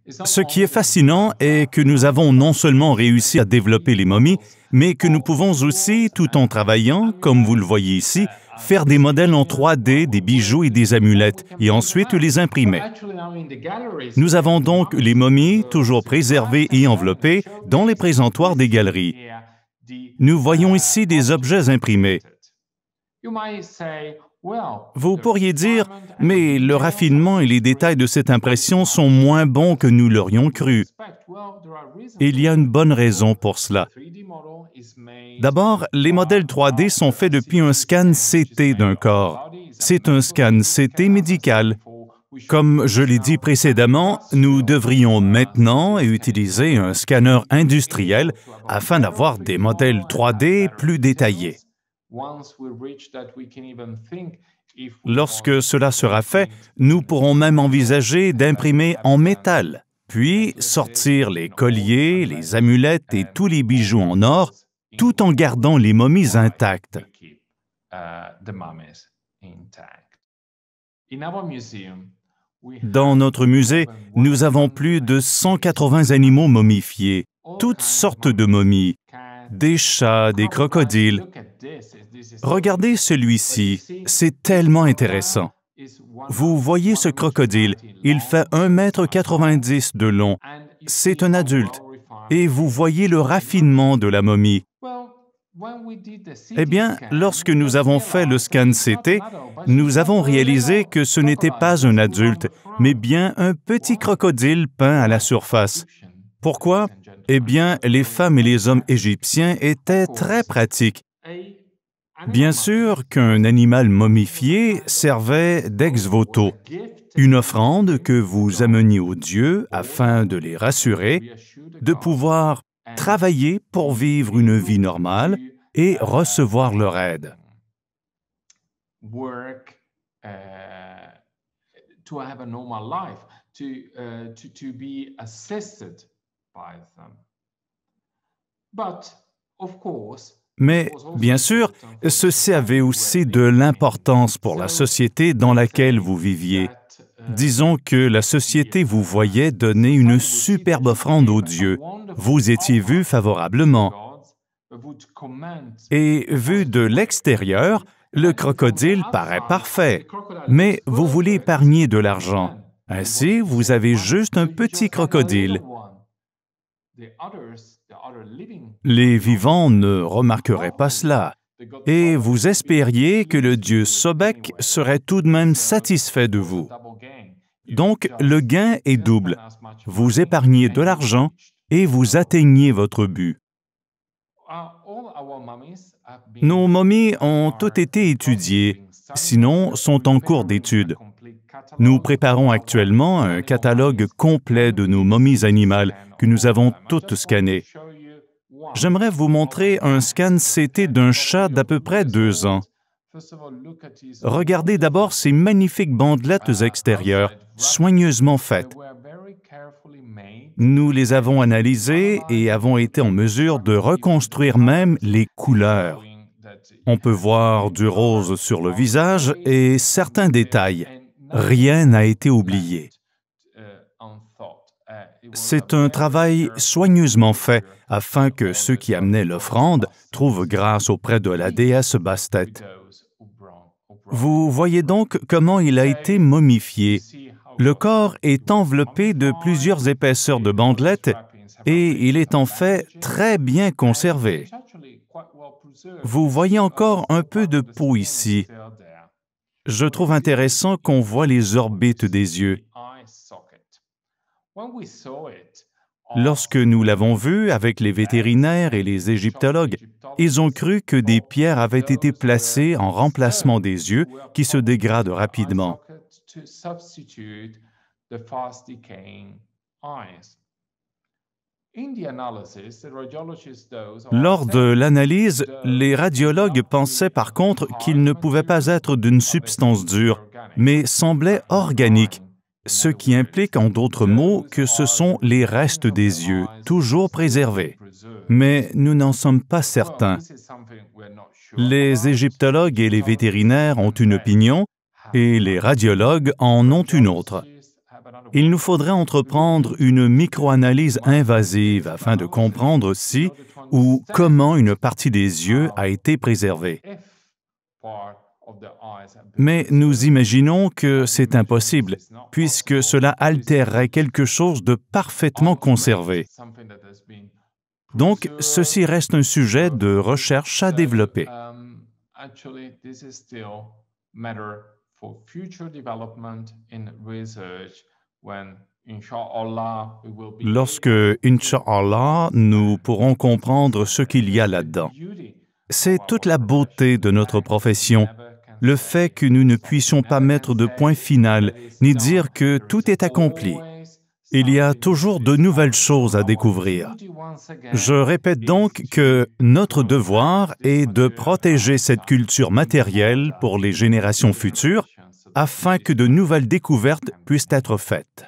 Ce qui est fascinant est que nous avons non seulement réussi à développer les momies, mais que nous pouvons aussi, tout en travaillant, comme vous le voyez ici, faire des modèles en 3D, des bijoux et des amulettes, et ensuite les imprimer. Nous avons donc les momies, toujours préservées et enveloppées, dans les présentoirs des galeries. Nous voyons ici des objets imprimés. Vous pourriez dire, mais le raffinement et les détails de cette impression sont moins bons que nous l'aurions cru. Il y a une bonne raison pour cela. D'abord, les modèles 3D sont faits depuis un scan CT d'un corps. C'est un scan CT médical. Comme je l'ai dit précédemment, nous devrions maintenant utiliser un scanner industriel afin d'avoir des modèles 3D plus détaillés. Lorsque cela sera fait, nous pourrons même envisager d'imprimer en métal, puis sortir les colliers, les amulettes et tous les bijoux en or, tout en gardant les momies intactes. Dans notre musée, nous avons plus de 180 animaux momifiés, toutes sortes de momies, des chats, des crocodiles. Regardez celui-ci, c'est tellement intéressant. Vous voyez ce crocodile, il fait 1,90 m de long. C'est un adulte. Et vous voyez le raffinement de la momie. Eh bien, lorsque nous avons fait le scan CT, nous avons réalisé que ce n'était pas un adulte, mais bien un petit crocodile peint à la surface. Pourquoi? Eh bien, les femmes et les hommes égyptiens étaient très pratiques. Bien sûr qu'un animal momifié servait d'ex-voto, une offrande que vous ameniez aux dieux afin de les rassurer, de pouvoir travailler pour vivre une vie normale et recevoir leur aide. Mais, bien sûr, ceci avait aussi de l'importance pour la société dans laquelle vous viviez. Disons que la société vous voyait donner une superbe offrande aux dieux. Vous étiez vu favorablement. Et vu de l'extérieur, le crocodile paraît parfait, mais vous voulez épargner de l'argent. Ainsi, vous avez juste un petit crocodile. Les vivants ne remarqueraient pas cela, et vous espériez que le dieu Sobek serait tout de même satisfait de vous. Donc, le gain est double. Vous épargnez de l'argent et vous atteignez votre but. Nos momies ont toutes été étudiées, sinon sont en cours d'étude. Nous préparons actuellement un catalogue complet de nos momies animales que nous avons toutes scannées. J'aimerais vous montrer un scan CT d'un chat d'à peu près 2 ans. Regardez d'abord ces magnifiques bandelettes extérieures, soigneusement faites. Nous les avons analysées et avons été en mesure de reconstruire même les couleurs. On peut voir du rose sur le visage et certains détails. Rien n'a été oublié. C'est un travail soigneusement fait afin que ceux qui amenaient l'offrande trouvent grâce auprès de la déesse Bastet. Vous voyez donc comment il a été momifié. Le corps est enveloppé de plusieurs épaisseurs de bandelettes et il est en fait très bien conservé. Vous voyez encore un peu de peau ici. Je trouve intéressant qu'on voit les orbites des yeux. Lorsque nous l'avons vu avec les vétérinaires et les égyptologues, ils ont cru que des pierres avaient été placées en remplacement des yeux qui se dégradent rapidement. Lors de l'analyse, les radiologues pensaient par contre qu'il ne pouvait pas être d'une substance dure, mais semblait organique, ce qui implique en d'autres mots que ce sont les restes des yeux, toujours préservés. Mais nous n'en sommes pas certains. Les égyptologues et les vétérinaires ont une opinion et les radiologues en ont une autre. il nous faudrait entreprendre une microanalyse invasive afin de comprendre si ou comment une partie des yeux a été préservée. Mais nous imaginons que c'est impossible, puisque cela altérerait quelque chose de parfaitement conservé. Donc, ceci reste un sujet de recherche à développer. Lorsque, Inch'Allah, nous pourrons comprendre ce qu'il y a là-dedans. C'est toute la beauté de notre profession, le fait que nous ne puissions pas mettre de point final, ni dire que tout est accompli. Il y a toujours de nouvelles choses à découvrir. Je répète donc que notre devoir est de protéger cette culture matérielle pour les générations futures, afin que de nouvelles découvertes puissent être faites.